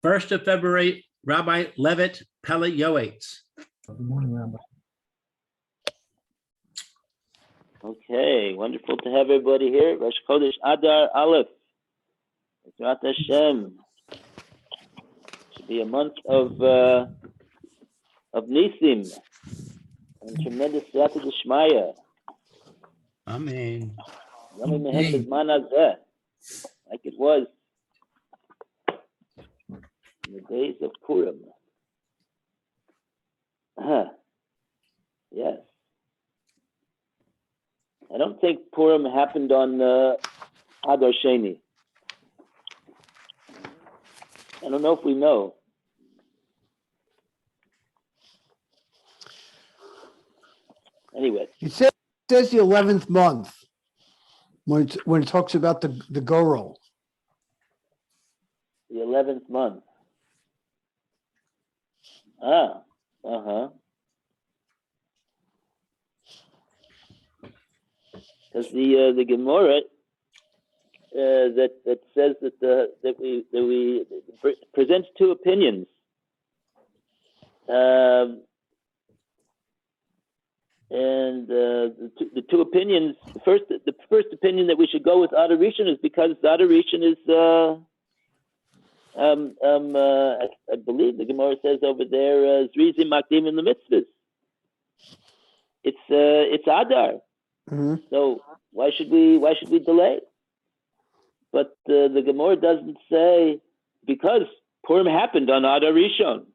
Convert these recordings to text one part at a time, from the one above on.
1st of February, Rabbi Levitt, Pele Yoetz. Good morning, Rabbi. Okay, wonderful to have everybody here. Rosh Chodesh Adar Aleph. Ezrat Hashem. Should be a month of Nisim and tremendous Siyata D'Shmaya. Amen. Yami Mehem Bizman Hazeh, like it was in the days of Purim. Yes. I don't think Purim happened on Adar Sheni. I don't know if we know. Anyway. It says the 11th month when it talks about the Gorel. The 11th month. Uh-huh. Because the Gemara that says that we presents two opinions. And the two opinions. The first opinion that we should go with Adar Rishon is because Adar Rishon is I believe the Gemara says over there Zrizim Makdim in the mitzvahs. It's Adar. Mm-hmm. So why should we delay? But the Gemara doesn't say because Purim happened on Adar Rishon.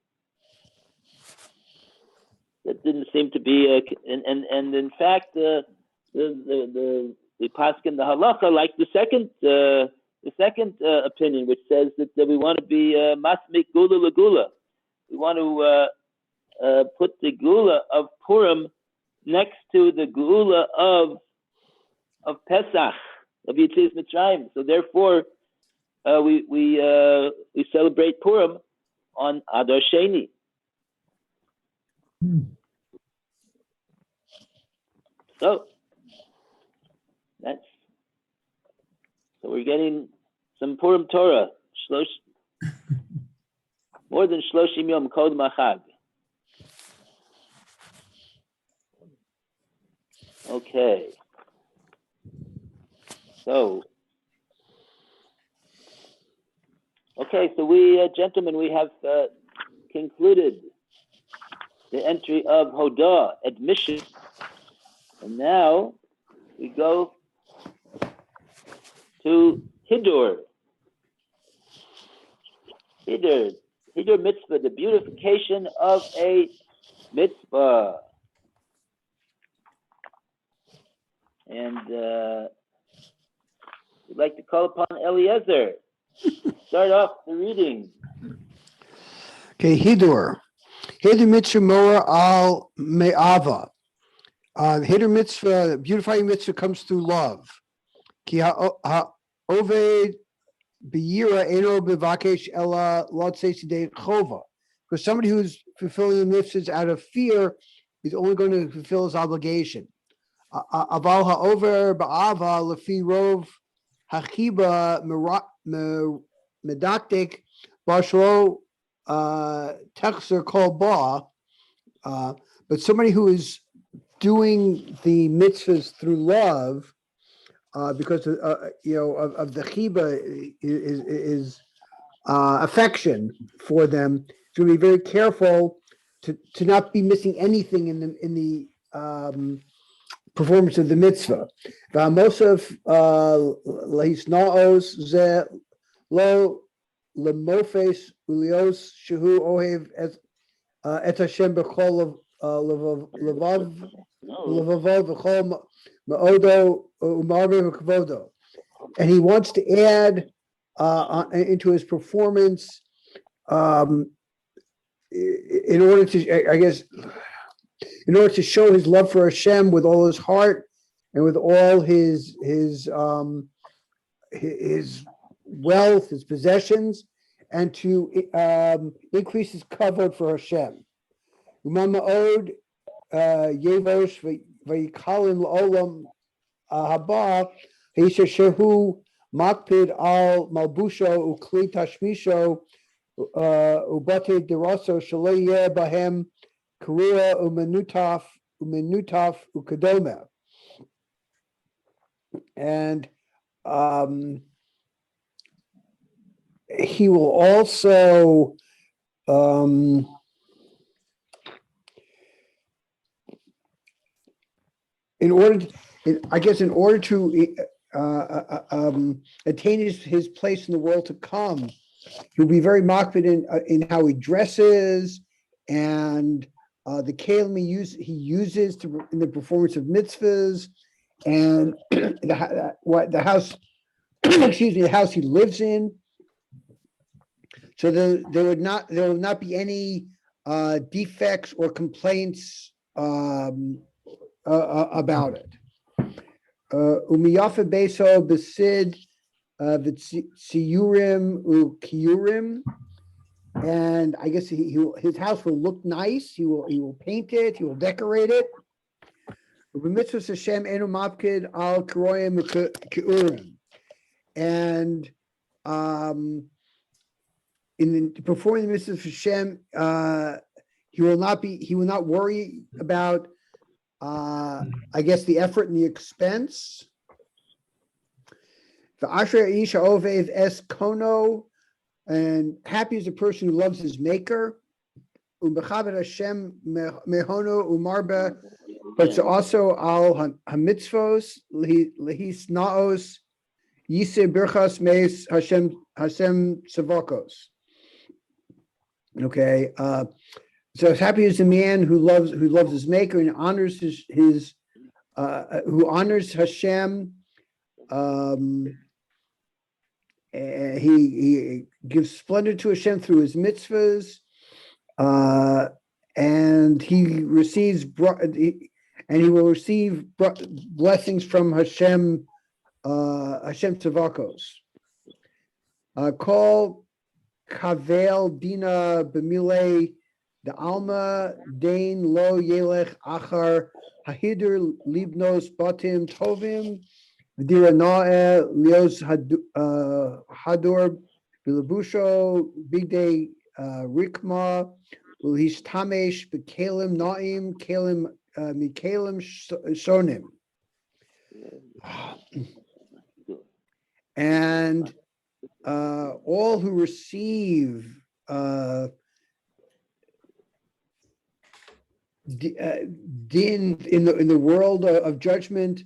That didn't seem to be and in fact the paskin the halacha like the second opinion, which says that we want to be masmik gula lagula. We want to put the gula of Purim next to the gula of Pesach, of Yetzias Mitzrayim. So therefore, we celebrate Purim on Adar Sheni. So we're getting some Purim Torah, more than Shloshim Yom Kodem HaChag. Okay. So we, gentlemen, we have concluded the entry of Hodah, admission. And now we go to Hidur. Hidur mitzvah, the beautification of a mitzvah. And we'd like to call upon Eliezer. Start off the reading. Okay, Hidur mitzvah moa al me'ava. Hidur mitzvah, beautifying mitzvah comes through love. Ki ha'oved b'yira eno b'vakesh ela l'tzeisidei chova. Because somebody who's fulfilling the mitzvahs out of fear is only going to fulfill his obligation. Aval ha'over ba'ava lefi rov hachiba medaktik bashlo texer kol ba. But somebody who is doing the mitzvahs through love, because of the chiba is affection for them, to be very careful to not be missing anything in the performance of the mitzvah. V'amosaf lehisnaos ze lo lemofes ulios shehu ohev et Hashem b'chol levav v'chol ma'odo u'marve v'kvodo. And he wants to add into his performance in order to show his love for Hashem with all his heart and with all his wealth, his possessions, and to increase his kavod for Hashem. Umama'od yevosh v'yikalin l'olam haba heisha shehu Makpid al malbusho ukli tashmisho ubate deraso shaloye bahem Korea umenutaf ukadoma. And he will also in order to attain his place in the world to come, he'll be very makpid in how he dresses and the kelim he uses in the performance of mitzvahs, and the house the house he lives in. So there will not be any defects or complaints about it. Umiyafa beso besid v'tziyurim ukiyurim, and I guess his house will look nice. He will paint it. He will decorate it. B'mitzvos Hashem enu mapkid al karoyim keurim, and in performing the mitzvahs of Hashem, he will not worry about I guess the effort and the expense. The Asher Isha Ovev Es Kono, and happy is a person who loves his maker. U'mechabed Hashem mehono umarba, but also al hamitzvos lehis naos yise birchas meis Hashem tzavakos. Okay, so happy is the man who loves his maker and honors his who honors Hashem. He gives splendor to Hashem through his mitzvahs, and he will receive blessings from Hashem tzavakos. Call kavel dina b'milei the alma dain lo yelech achar hahidur libnos batim tovim v'dira na'eh lios hadur bilabusho bigdei rikma v'hishtamesh b'kelim na'im kelim mikelim shonim. And all who receive din in the world of judgment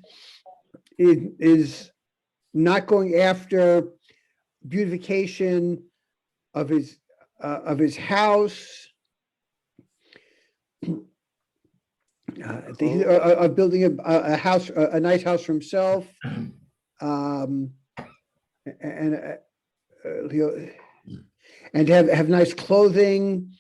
is not going after beautification of his house, of building a house, a nice house for himself, and to have nice clothing,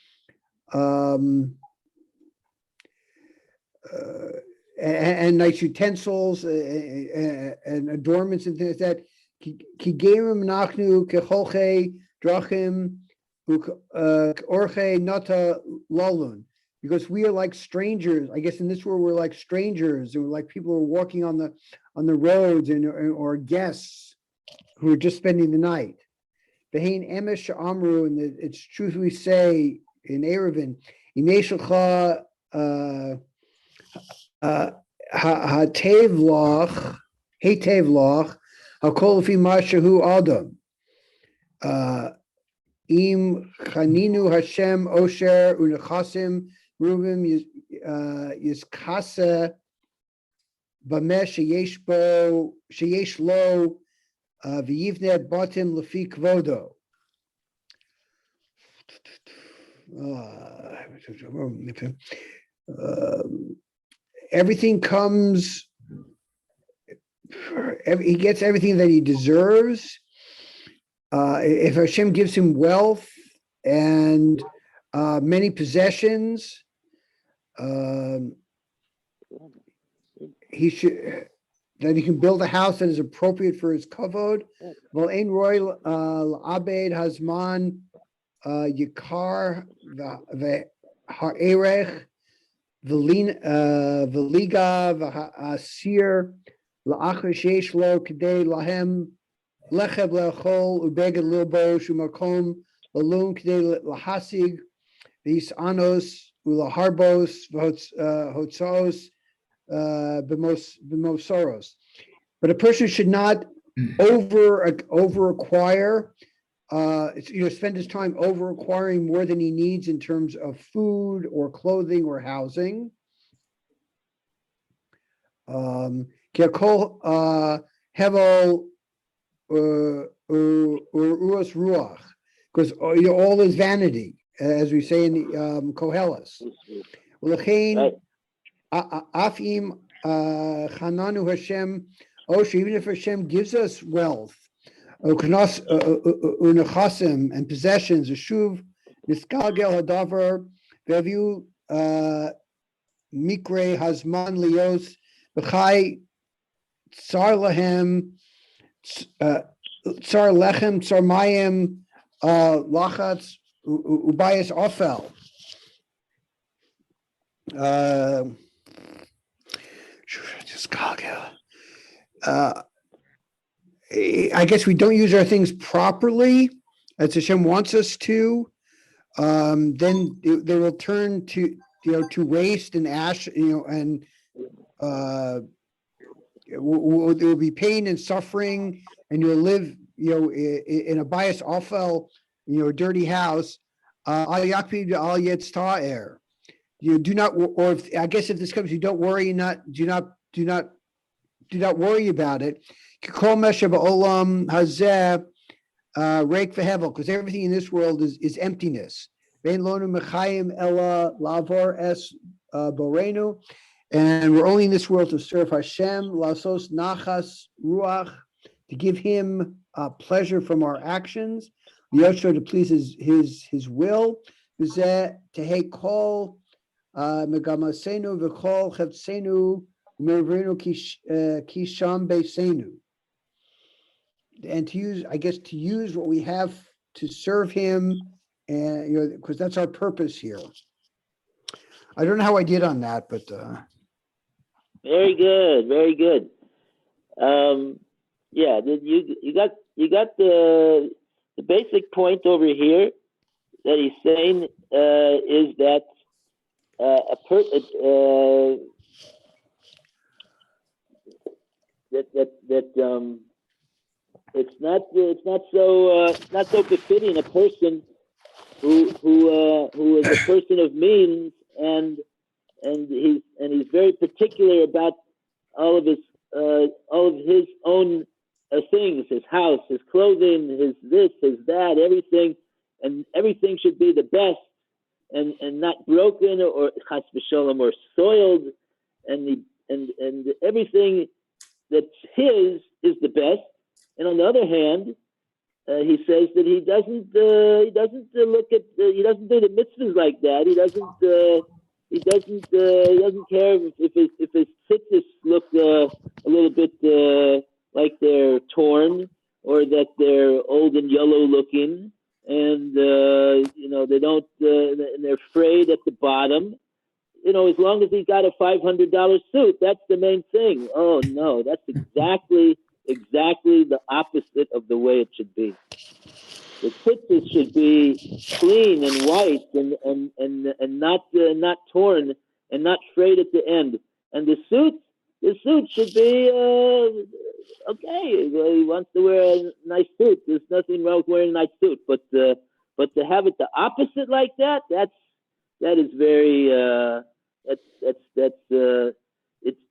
and nice utensils and adornments and things like that. Kigerim nachnu kecholche drachim orche nata lalun. Because we are like strangers. I guess in this world we're like strangers, and we're like people who are walking on the roads, or guests who are just spending the night. Behin emesh amru, and it's truth we say in Erevin. Imeshalcha hatev lach, hakol fi mashahu adam. Im chaninu Hashem osher unechasim rubim yiskasa bamesh sheyesh lo v'yivnet batim lefi kvodo. Everything comes. He gets everything that he deserves. If Hashem gives him wealth and many possessions, he can build a house that is appropriate for his kavod. Vol ein roy l'abed hazman yikar v'ha'erech v'liga v'ha'asir la'achar sheish lo k'dei lahem Lecheb le'achol ubeged lilbosh umakom lalum k'dei lahasig v'is anos ulaharbos v'hotzaos b'mosoros. But a person should not over acquire. Spend his time over acquiring more than he needs in terms of food or clothing or housing. Hevel uros ruach, because all is vanity, as we say in the Koheles. Ulechein afim chananu Hashem osher, even if Hashem gives us wealth, unechasim and possessions, ashuv niskalgel hadavar ve'aviu mikre hazman lios b'chai tsar lahem tsar lechem tsar mayim lachatz ubayas ofel. I guess we don't use our things properly as Hashem wants us to. Then they will turn to to waste and ash, and there will be pain and suffering, and you'll live, in a bias offel, a dirty house. Al yakpid al yetz ta'er. You do not, or if, I guess if this comes, you don't worry, do not worry about it. Kol meshav olam hazeh reik v'hevel, because everything in this world is emptiness. Vein lonu mechayim ela lavor es borenu, and we're only in this world to serve Hashem, lasos nachas ruach, to give Him pleasure from our actions, yosher, to please His will, v'zeh tehei kol megamasenu v'kol chavsenu mervrenu kisham beisenu. And to use what we have to serve Him, and because that's our purpose here. I don't know how I did on that, but very good, very good. Yeah, you got the basic point over here that he's saying is that it's not so befitting a person who is a person of means, and he's very particular about all of his own things, his house, his clothing, his this, his that, everything, and everything should be the best and not broken or chas v'sholom or soiled, and everything that's his is the best. And on the other hand, he says that he doesn't do the mitzvahs like that. He doesn't care if his tzitzis look a little bit like they're torn, or that they're old and yellow looking, and they don't and they're frayed at the bottom. As long as he's got a $500 suit, that's the main thing. Oh no, that's exactly the opposite of the way it should be. The tzitzis should be clean and white and not torn and not frayed at the end. And the suit should be okay. He wants to wear a nice suit. There's nothing wrong with wearing a nice suit, but to have it the opposite like that is very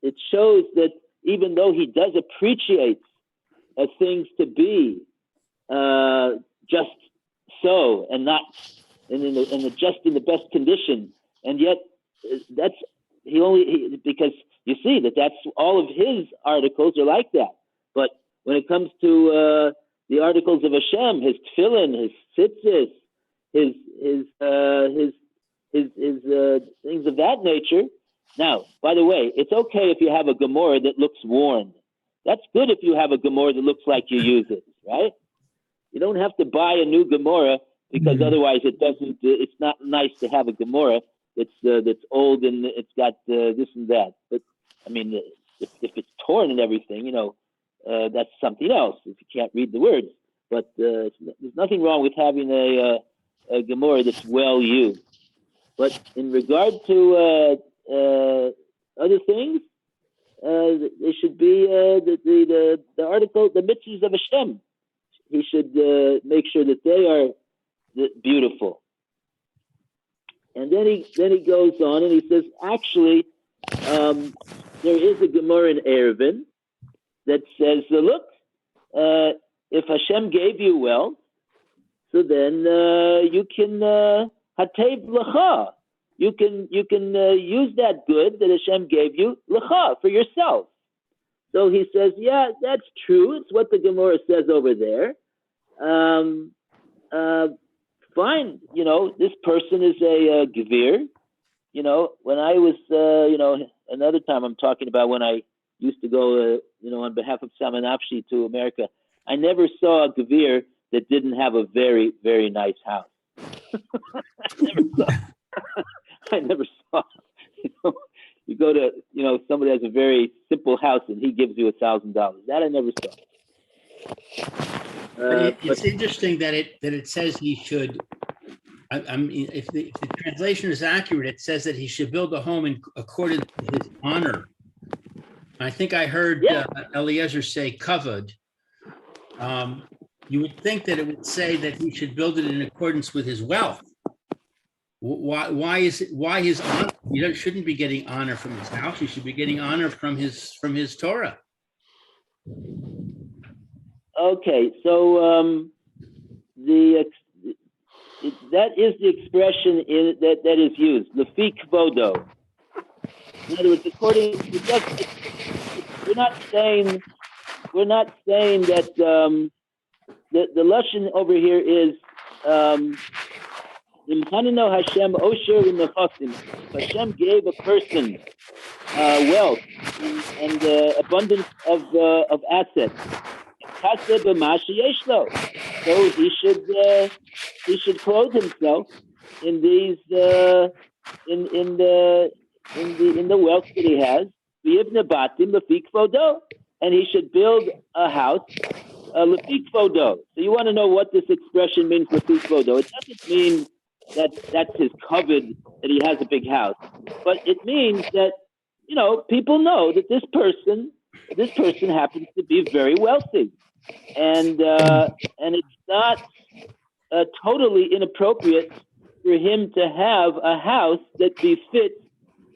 it shows that even though he does appreciate things to be just so and not just in the best condition, and yet that's because you see that's all of his articles are like that. But when it comes to the articles of Hashem, his tefillin, his tzitzis, his things of that nature. Now, by the way, it's okay if you have a Gemara that looks worn. That's good if you have a Gemara that looks like you use it, right? You don't have to buy a new Gemara because otherwise it doesn't. It's not nice to have a Gemara that's old and it's got this and that. But I mean, if it's torn and everything, that's something else if you can't read the words. But there's nothing wrong with having a Gemara that's well used. But in regard to other things, they should be the article, the mitzvahs of Hashem. He should make sure that they are beautiful. And then he goes on and he says, actually, there is a Gemara in Eruvin that says, look, if Hashem gave you wealth, so then you can hatev lecha. You can use that good that Hashem gave you lecha for yourself. So he says, yeah, that's true. It's what the Gemara says over there. Fine, this person is a gevir. When I was, another time I'm talking about when I used to go, on behalf of Samanapshi to America, I never saw a gevir that didn't have a very, very nice house. I never saw. You go to, somebody has a very simple house and he gives you $1,000. That I never saw. It's interesting that it says he should. I mean, if the translation is accurate, it says that he should build a home in accordance to his honor. I think I heard Eliezer say covered. You would think that it would say that he should build it in accordance with his wealth. Why his honor? You shouldn't be getting honor from his house. You should be getting honor from his Torah. Okay, so that is the expression that is used, lefi kvodo. In other words, we're not saying that the lashon over here is Imhanino Hashem osher v'nechasim. Hashem gave a person wealth and abundance of assets. So he should clothe himself in these in the wealth that he has. And he should build a house lefik vodo. So you want to know what this expression means, lefik vodo? It doesn't mean that's his covet, that he has a big house, but it means that people know that this person happens to be very wealthy, and it's not totally inappropriate for him to have a house that befits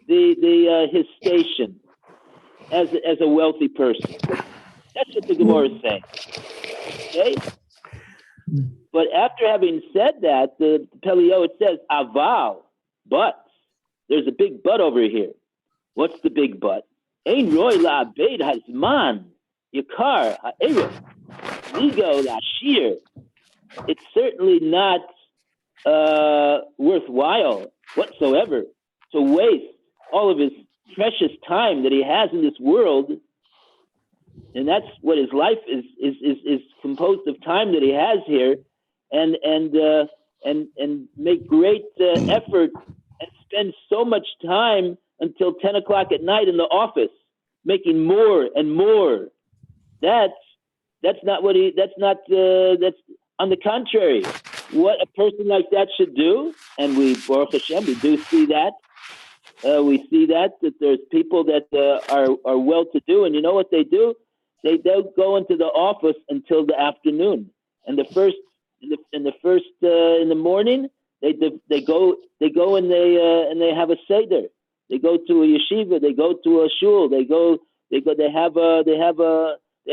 his station as a wealthy person. That's what the Gemara is saying. Okay? But after having said that, the Pele Yoetz says, aval, but. There's a big but over here. What's the big but? Ein roy la'abed hazman, yakar ha'erev, ligo la'ashir. It's certainly not worthwhile whatsoever to waste all of his precious time that he has in this world, and that's what his life is composed of, time that he has here, and make great effort and spend so much time until 10 o'clock at night in the office, making more and more. That's on the contrary. What a person like that should do, and we, Baruch Hashem, we do see that. We see that there's people that are well-to-do, and you know what they do? They don't go into the office until the afternoon. And in the morning, they go and they have a seder. They go to a yeshiva. They go to a shul. They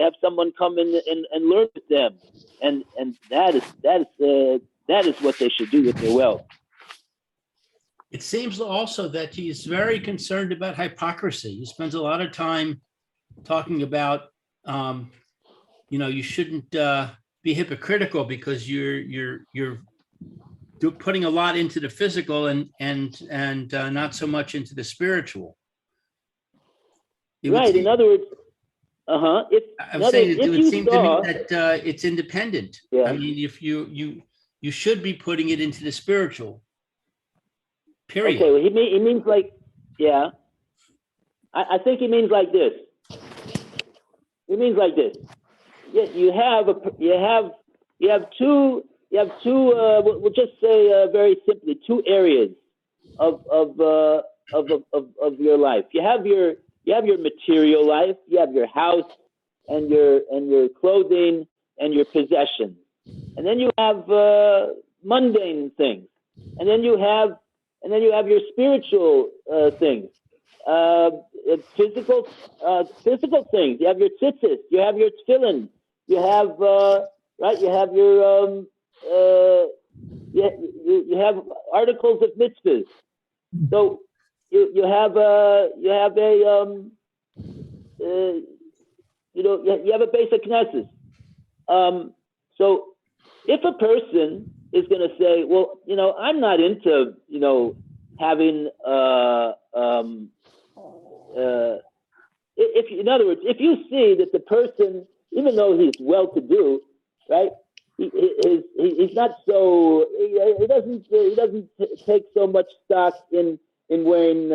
have someone come in and learn with them. And that is what they should do with their wealth. It seems also that he's very concerned about hypocrisy. He spends a lot of time talking about, you shouldn't be hypocritical because you're putting a lot into the physical and not so much into the spiritual. Right. In other words, I'm saying it would seem to me that it's independent. Yeah. I mean, if you should be putting it into the spiritual. Period. Okay, well, he means like, yeah. I think he means like this. He means like this. you have two. We'll just say very simply two areas of your life. You have your material life. You have your house and your clothing and your possessions, and then you have mundane things, and then you have your spiritual things, physical things. You have your tzitzis, you have your tefillin, you have right. You have your you have articles of mitzvahs. So you have a you have a basic knesses. So if a person is going to say, well, I'm not into having if in other words, if you see that the person, even though he's well-to-do, right? He's not so he doesn't take so much stock in wearing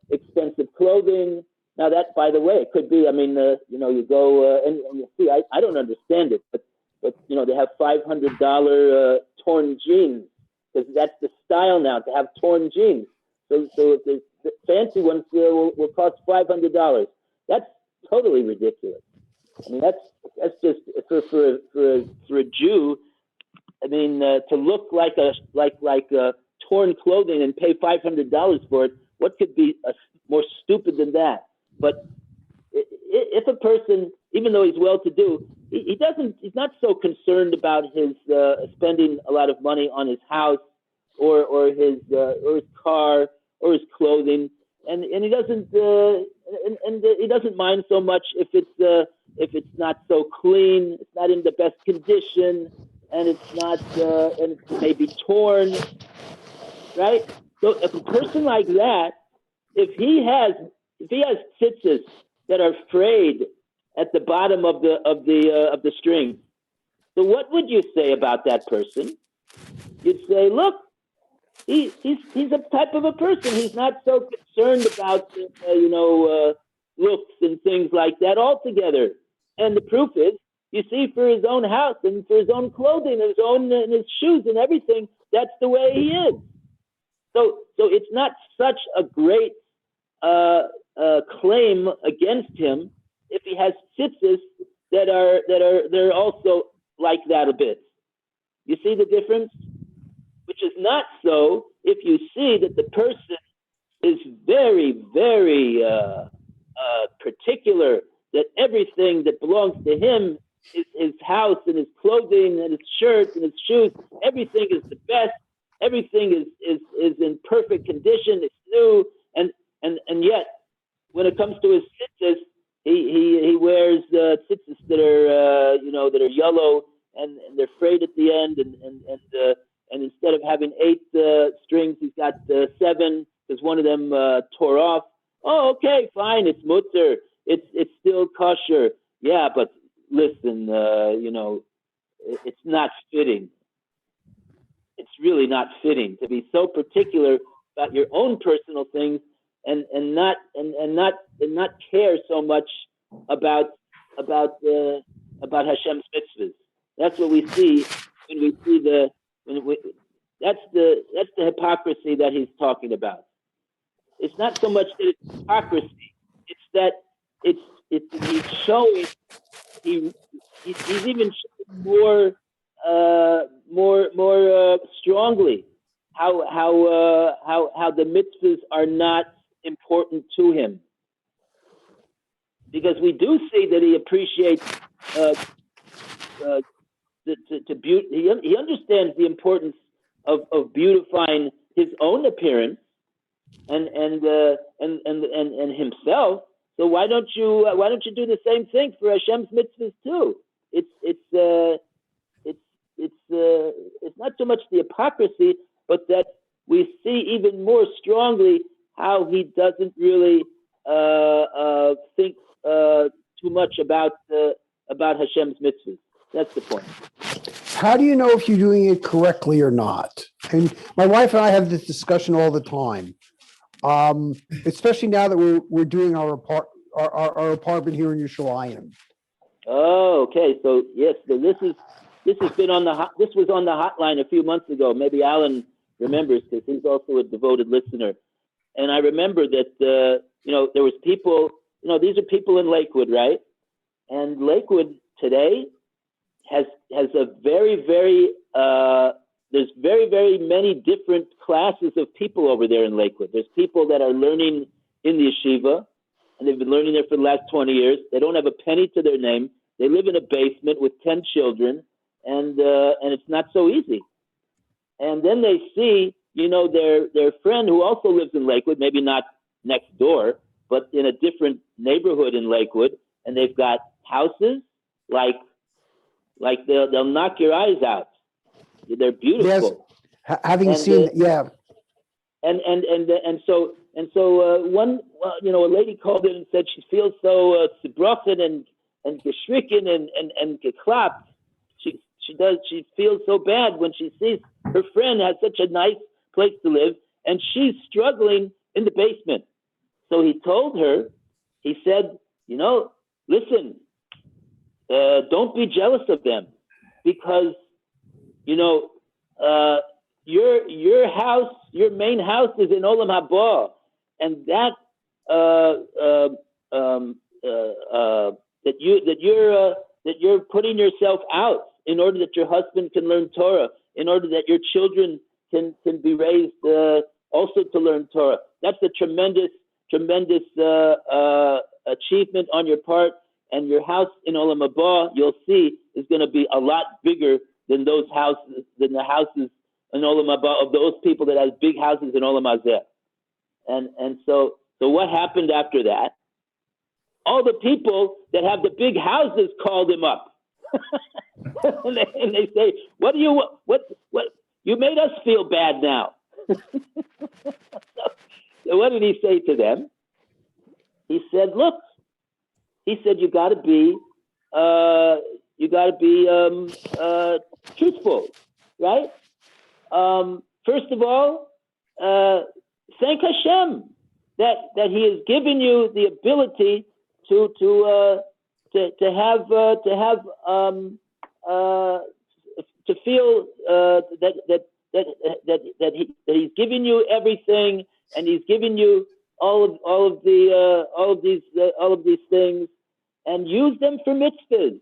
expensive clothing. Now that, by the way, it could be. I mean, you go and you see. I don't understand it, but they have $500 torn jeans because that's the style now to have torn jeans. So the fancy ones will cost $500. That's totally ridiculous. I mean, that's just for a Jew. I mean, to look like a torn clothing and pay $500 for it. What could be more stupid than that? But if a person, even though he's well-to-do, he's not so concerned about his spending a lot of money on his house or his car or his clothing, and he doesn't he doesn't mind so much if it's not so clean, it's not in the best condition, and it's not and it may be torn, right? So if a person like that, if he has tzitzis that are frayed at the bottom of the string, so what would you say about that person? You'd say, look, he's a type of a person. He's not so concerned about looks and things like that altogether. And the proof is, you see, for his own house and for his own clothing and his shoes and everything, that's the way he is. So it's not such a great claim against him if he has tzitzis that are also like that a bit. You see the difference? Which is not so if you see that the person is very, very particular, that everything that belongs to him, his house and his clothing and his shirts and his shoes, everything is the best. Everything is in perfect condition. It's new, and yet when it comes to his tzitzis, he wears tzitzis that are that are yellow and they're frayed at the end, and instead of having 8 strings, he's got 7 because one of them tore off. Oh, okay, fine, it's mutter. It's still kosher. Yeah, but listen, it's not fitting. It's really not fitting to be so particular about your own personal things and not care so much about Hashem's mitzvahs. That's what we see when we see that's the hypocrisy that he's talking about. It's not so much that it's hypocrisy; it's that he's showing he's even showing more strongly how the mitzvahs are not important to him, because we do see that he appreciates he understands the importance of beautifying his own appearance and himself. So why don't you do the same thing for Hashem's mitzvahs too? It's not so much the hypocrisy, but that we see even more strongly how he doesn't really think too much about Hashem's mitzvahs. That's the point. How do you know if you're doing it correctly or not? And my wife and I have this discussion all the time, especially now that we're doing our apartment here in Yerushalayim. Oh, okay. So yes, so this has been on the this was on the hotline a few months ago. Maybe Alan remembers because he's also a devoted listener. And I remember that there was people. These are people in Lakewood, right? And Lakewood today has a very there's very many different classes of people over there in Lakewood. There's people that are learning in the yeshiva, and they've been learning there for the last 20 years. They don't have a penny to their name. They live in a basement with 10 children, and it's not so easy. And then they see, their friend who also lives in Lakewood, maybe not next door, but in a different neighborhood in Lakewood, and they've got houses like they'll knock your eyes out. They're beautiful. Yes, having And, seen, yeah. And so one, a lady called in and said she feels so zerbrochen and geschricken and geklapt. She feels so bad when she sees her friend has such a nice place to live and she's struggling in the basement. So he told her, he said, listen, don't be jealous of them because, your house, your main house is in Olam Haba, and that you're putting yourself out in order that your husband can learn Torah, in order that your children can be raised also to learn Torah. That's a tremendous achievement on your part, and your house in Olam Haba, you'll see, is going to be a lot bigger than the houses in Olam Haba of those people that have big houses in Olam Hazeh. And so what happened after that? All the people that have the big houses called him up. and they say, what you made us feel bad now. So what did he say to them? He said, look, you got to be truthful, right? First of all, thank Hashem that He has given you the ability to feel that He's given you everything, and He's given you all of these things, and use them for mitzvahs.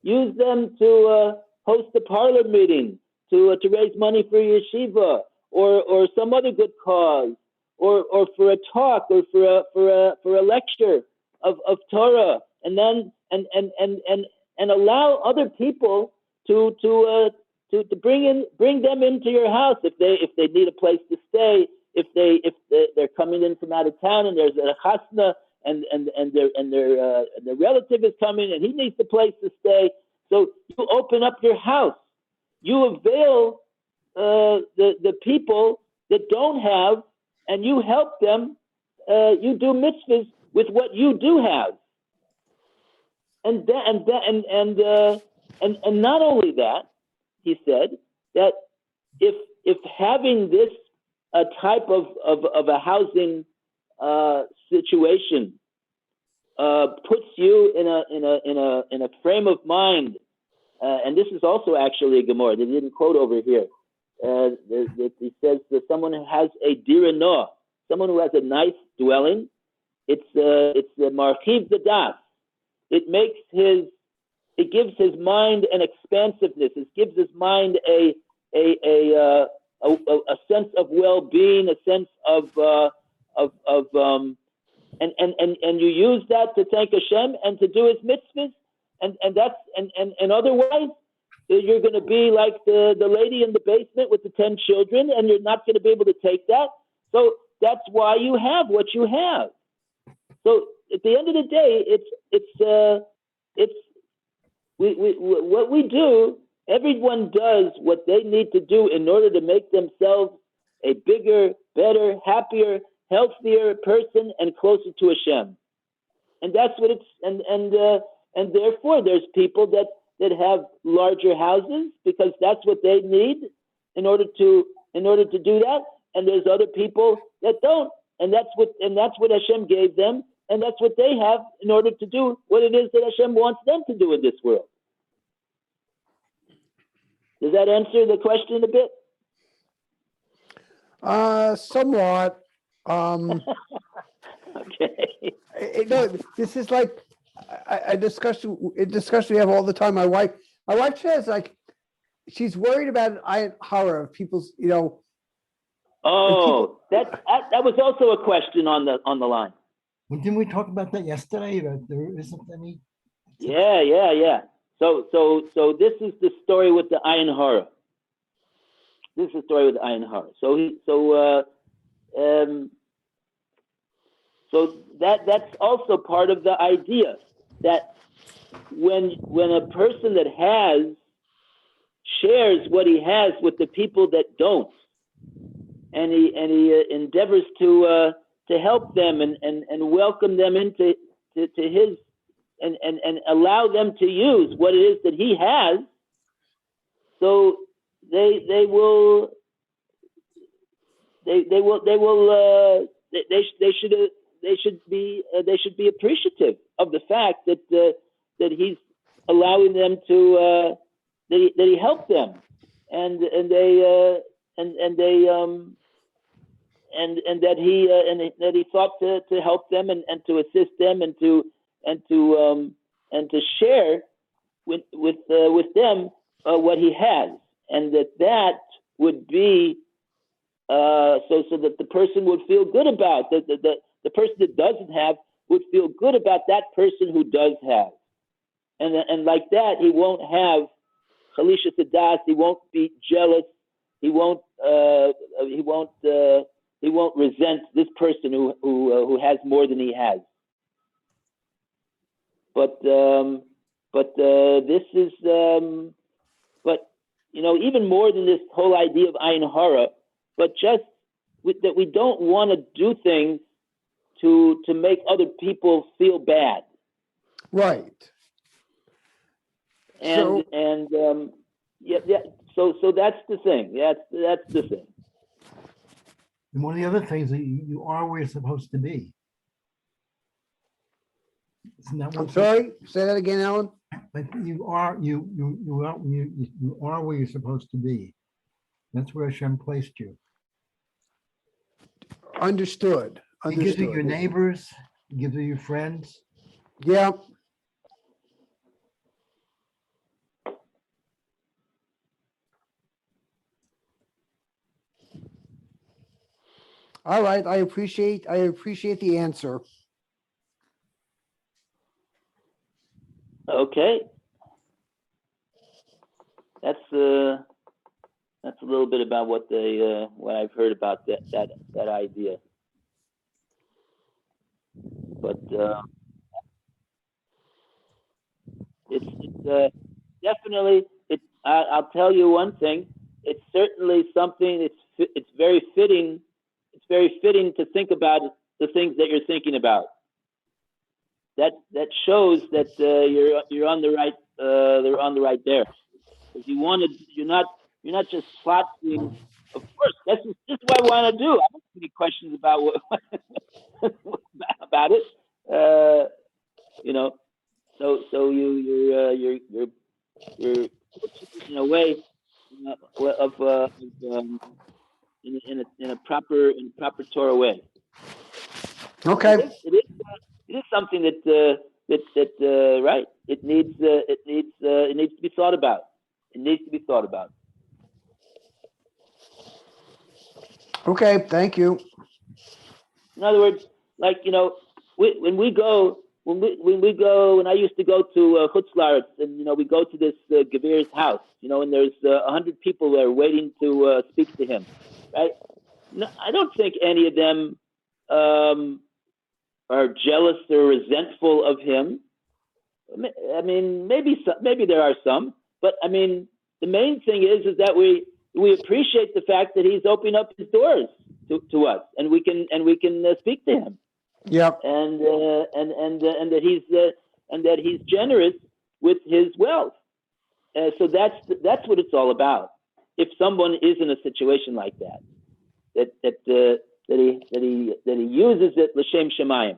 Use them to host a parlor meeting, to raise money for yeshiva, or some other good cause, or for a talk, or for a lecture of Torah, and then and allow other people to bring them into your house if they need a place to stay, if they're coming in from out of town and there's a chasna and their relative is coming and he needs a place to stay. So you open up your house. You avail the people that don't have, and you help them. You do mitzvahs with what you do have, and not only that, he said that if having this type of a housing situation puts you in a frame of mind, and this is also actually a Gemara. They didn't quote over here. He says that someone who has a dira noah, someone who has a nice dwelling, it's marchiv the das. It gives his mind an expansiveness. It gives his mind a sense of well-being, a sense of and you use that to thank Hashem and to do His mitzvahs, and otherwise you're going to be like the lady in the basement with the 10 children, and you're not going to be able to take that. So that's why you have what you have. So at the end of the day, what we do. Everyone does what they need to do in order to make themselves a bigger, better, happier, healthier person and closer to Hashem. And that's what it's, and therefore there's people that have larger houses because that's what they need in order to do that. And there's other people that don't. And that's what Hashem gave them. and that's what they have in order to do what it is that Hashem wants them to do in this world. Does that answer the question a bit? Somewhat. Okay. No, this is like a discussion we have all the time. My wife says, like, she's worried about Ayin Hara of people's, Oh, that was also a question on the line. Well, didn't we talk about that yesterday? That there isn't any. Yeah. So this is the story with the Ayin Hara. This is the story with the Ayin Hara. So that's also part of the idea that when a person that has shares what he has with the people that don't, and he endeavors to help them and welcome them into his and allow them to use what it is that he has, so they should be appreciative of the fact that he's allowing them to that he helped them and that he thought to help them and to assist them and to share with them what he has, and that would be so that the person would feel good about the person that doesn't have would feel good about that person who does have, and like that he won't have chalisha sadas, he won't be jealous, he won't resent this person who has more than he has. But this is but even more than this whole idea of Ayin Hara, but just that we don't want to do things to make other people feel bad. right. So that's the thing. That's the thing. And one of the other things that you are where you're supposed to be. Isn't that I'm what? sorry. Say that again, Alan. But you are where you're supposed to be. That's where Hashem placed you. Understood. He gives you your Understood. neighbors. He gives you your friends. Yeah. All right. I appreciate the answer. Okay. That's a little bit about what I've heard about that idea. But it's definitely I'll tell you one thing. It's certainly something. It's very fitting. It's very fitting to think about the things that you're thinking about. That shows that you're on the right they're on the right there. Because you're not just plotting. Of course, this is what I want to do. I don't have any questions about about it. So you're in a way in a proper Torah way. Okay. It is something that right. It needs to be thought about. It needs to be thought about. Okay. Thank you. In other words, like when I used to go to Chutz La'aretz, and we go to this Gevir's house, and there's 100 people there waiting to speak to him, right? No, I don't think any of them are jealous or resentful of him. I mean, maybe there are some, but I mean, the main thing is that we appreciate the fact that he's opening up his doors to us, and we can speak to him. Yep. And that he's generous with his wealth. So that's what it's all about. If someone is in a situation like that he uses it l'shem shemayim.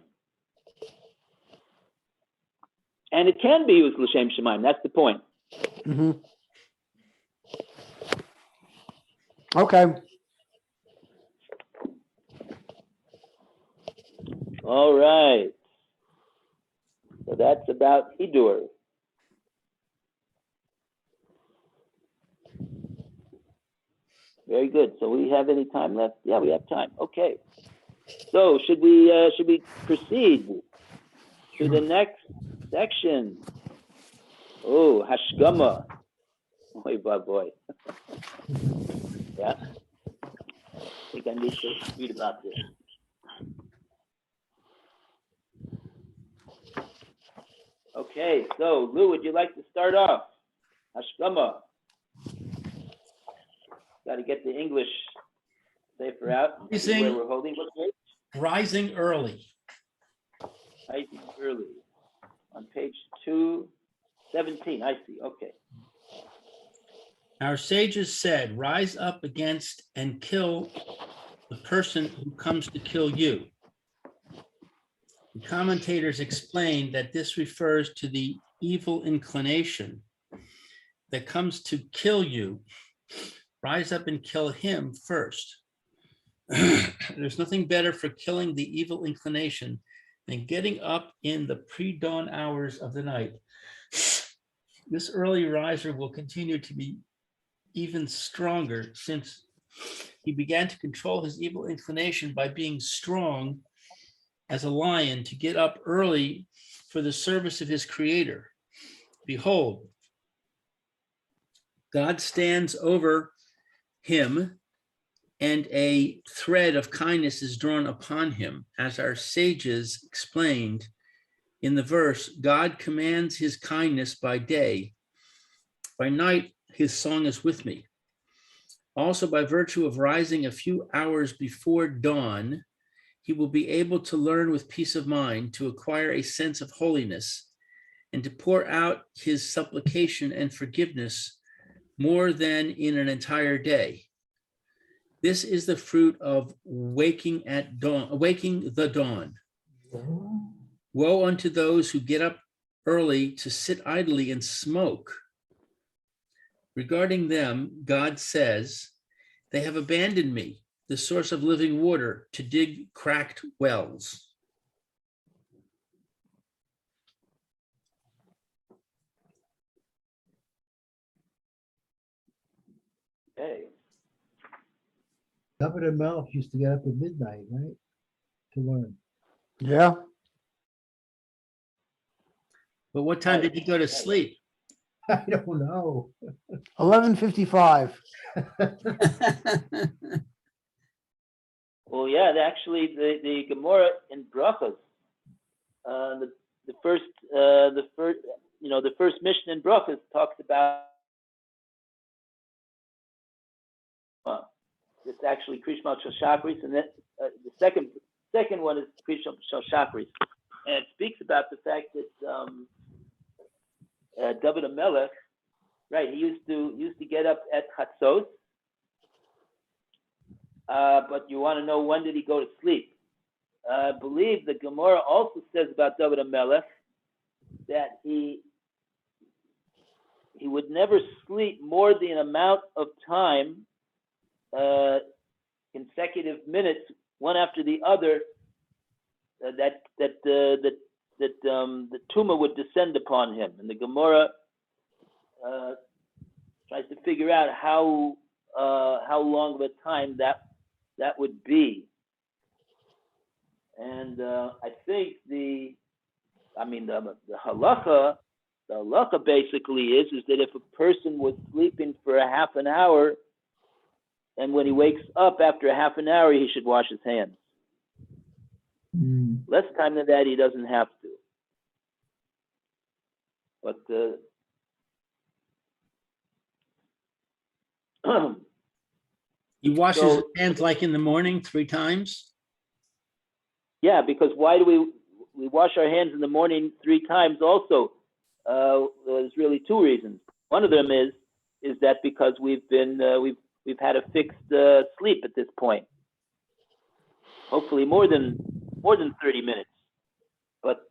And it can be used l'shem shemaim. That's the point. Mhm. Okay. All right. So that's about hidur. Very good. So we have any time left? Yeah, we have time. Okay. So should we proceed to the next section? Oh, hashgama. Boy, boy. Yeah. I think I need to read about this. Okay, so Lou, would you like to start off? Hashgama. Got to get the English safer out. Rising. Where we're holding. What page? Rising early. Rising early. On page 217. I see. Okay. Our sages said, rise up against and kill the person who comes to kill you. The commentators explained that this refers to the evil inclination that comes to kill you. Rise up and kill him first. There's nothing better for killing the evil inclination than getting up in the pre-dawn hours of the night. This early riser will continue to be even stronger since he began to control his evil inclination by being strong as a lion to get up early for the service of his creator. Behold, God stands over him, and a thread of kindness is drawn upon him. As our sages explained in the verse, God commands his kindness by day. By night, his song is with me. Also, by virtue of rising a few hours before dawn, he will be able to learn with peace of mind, to acquire a sense of holiness, and to pour out his supplication and forgiveness more than in an entire day. This is the fruit of waking the dawn. Woe unto those who get up early to sit idly and smoke. Regarding them, God says, they have abandoned me, the source of living water, to dig cracked wells. Okay. Governor Melch used to get up at midnight, right? To learn. Yeah. But what time did he go to sleep? I don't know. 11:55. Well, yeah, actually, the Gemara in Brachos, the first mission in Brachos talks about it's actually Krishma Shachris, and then the second one is Krishma Shachris, and it speaks about the fact that David HaMelech, right? He used to get up at Chatzos. But you want to know, when did he go to sleep? I believe the Gemara also says about David HaMelech that he would never sleep more than an amount of time, consecutive minutes, one after the other, that the tumor would descend upon him. And the Gemara tries to figure out how long of a time that would be. And I think the halacha basically is that if a person was sleeping for a half an hour, and when he wakes up after a half an hour, he should wash his hands. Less time than that, he doesn't have to. But He washes his hands like in the morning 3 times? yeah, because why do we wash our hands in the morning 3 times also? There's really 2 reasons. One of them is that because we've had a fixed sleep at this point. Hopefully more than 30 minutes. But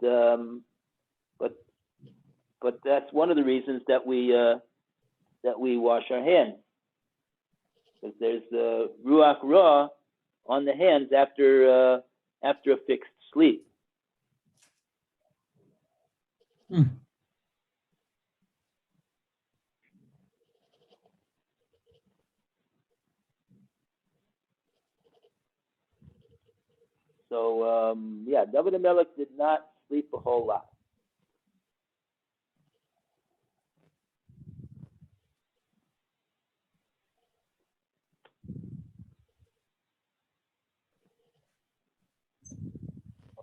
but that's one of the reasons that we wash our hands, because there's the ruach ra on the hands after a fixed sleep. Hmm. So yeah, David HaMelech did not sleep a whole lot.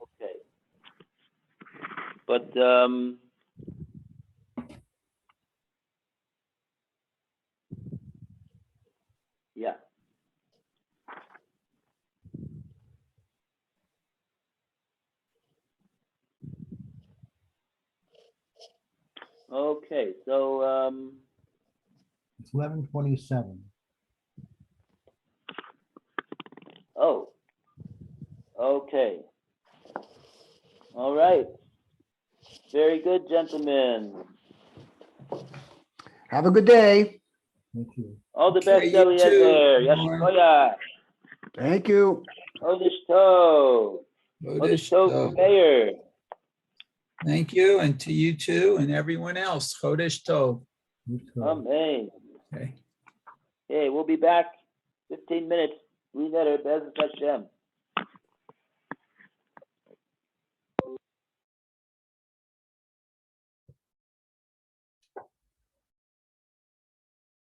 Okay, but yeah. Okay, so It's 11:27. oh, okay, all right, very good, gentlemen. Have a good day. Thank you. All the Okay, best, you Eliezer. too, Norm. Yashkoya. Thank you. Chodesh Tov. Chodesh Tov, Mayor. Thank you, and to you too, and everyone else. Chodesh Tov. You too. Amen. Okay. Okay, we'll be back 15 minutes. We better, Bez Hashem.